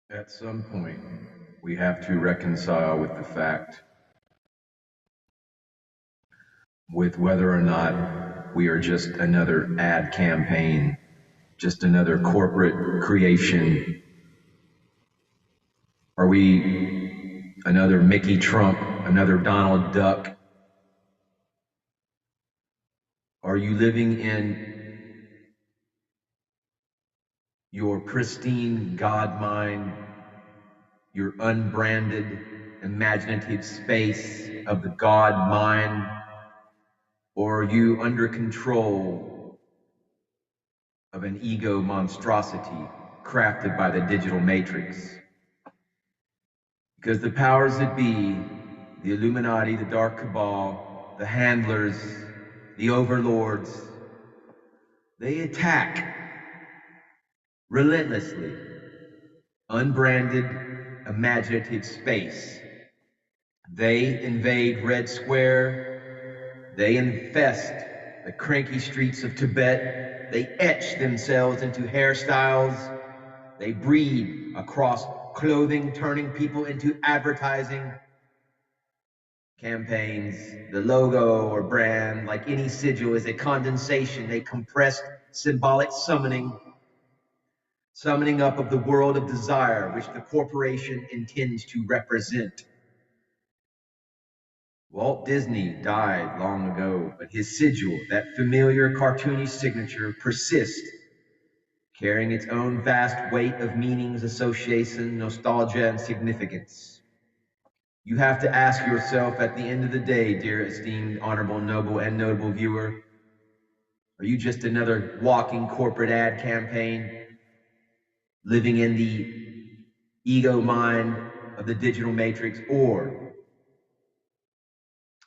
At some point, we have to reconcile with the fact, with whether or not we are just another ad campaign, just another corporate creation. Are we another Mickey Trump, another Donald Duck? Are you living in your pristine God mind, your unbranded, imaginative space of the God mind? Or are you under control of an ego monstrosity crafted by the digital matrix? Because the powers that be, the Illuminati, the Dark Cabal, the handlers, the overlords, they attack relentlessly unbranded, imaginative space. They invade Red Square. They infest the cranky streets of Tibet. They etch themselves into hairstyles. They breed across clothing, turning people into advertising campaigns. The logo or brand, like any sigil, is a condensation, a compressed symbolic summoning up of the world of desire which the corporation intends to represent. Walt Disney died long ago, but his sigil, that familiar cartoony signature, persists, carrying its own vast weight of meanings, association, nostalgia, and significance. You have to ask yourself at the end of the day, dear esteemed, honorable, noble, and notable viewer, are you just another walking corporate ad campaign, living in the ego mind of the digital matrix, or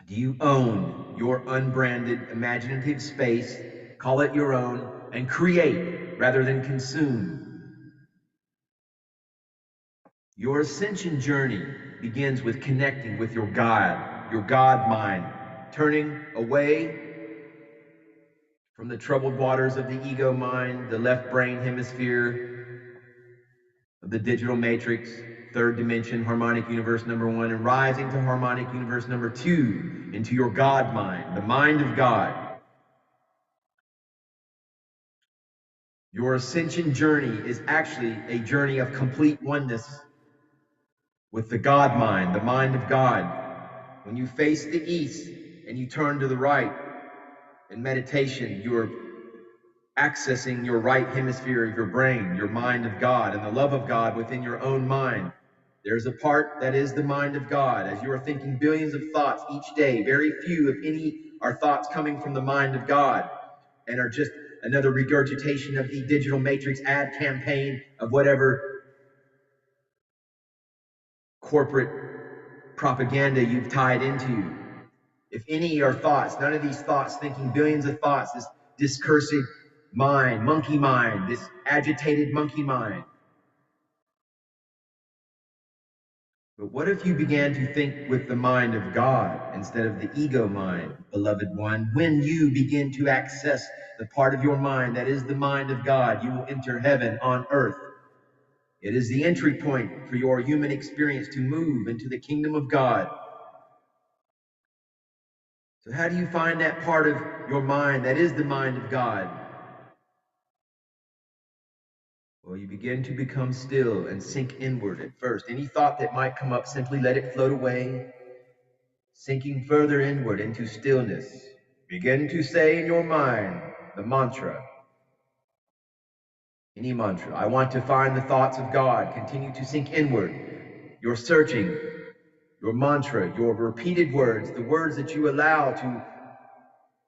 do you own your unbranded imaginative space, call it your own, and create rather than consume? Your ascension journey begins with connecting with your God mind, turning away from the troubled waters of the ego mind, the left brain hemisphere of the digital matrix, third dimension, harmonic universe number one, and rising to harmonic universe number two, into your God mind, the mind of God. Your ascension journey is actually a journey of complete oneness with the God mind, the mind of God. When you face the east and you turn to the right in meditation, you're accessing your right hemisphere of your brain, your mind of God, and the love of God within your own mind. There's a part that is the mind of God. As you are thinking billions of thoughts each day, very few, if any, are thoughts coming from the mind of God and are just another regurgitation of the digital matrix ad campaign of whatever corporate propaganda you've tied into. If any are thoughts, none of these thoughts, thinking billions of thoughts, this discursive mind, monkey mind, this agitated monkey mind. But what if you began to think with the mind of God instead of the ego mind, beloved one? When you begin to access the part of your mind that is the mind of God, you will enter heaven on earth. It is the entry point for your human experience to move into the kingdom of God. So how do you find that part of your mind that is the mind of God? Well, you begin to become still and sink inward at first. Any thought that might come up, simply let it float away, sinking further inward into stillness. Begin to say in your mind the mantra, any mantra. I want to find the thoughts of God. Continue to sink inward. You're searching, your mantra, your repeated words, the words that you allow to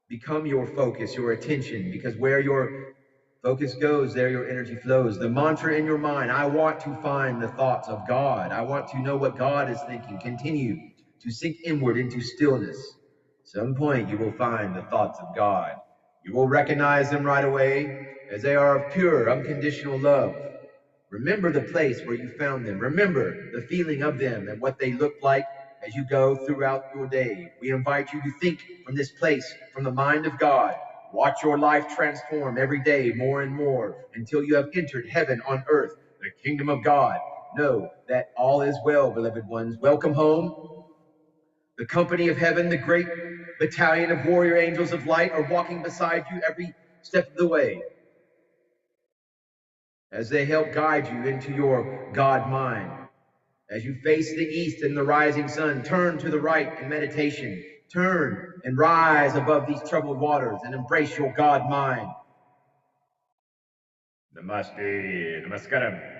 become your focus, your attention, because where your focus goes, there your energy flows. The mantra in your mind, I want to find the thoughts of God. I want to know what God is thinking. Continue to sink inward into stillness. At some point, you will find the thoughts of God. You will recognize them right away as they are of pure, unconditional love. Remember the place where you found them. Remember the feeling of them and what they look like as you go throughout your day. We invite you to think from this place, from the mind of God. Watch your life transform every day more and more until you have entered heaven on earth, the kingdom of God. Know that all is well, beloved ones. Welcome home. The company of heaven, the great battalion of warrior angels of light are walking beside you every step of the way as they help guide you into your God mind. As you face the east and the rising sun, turn to the right in meditation. Turn and rise above these troubled waters and embrace your God mind. Namaste, Namaskaram.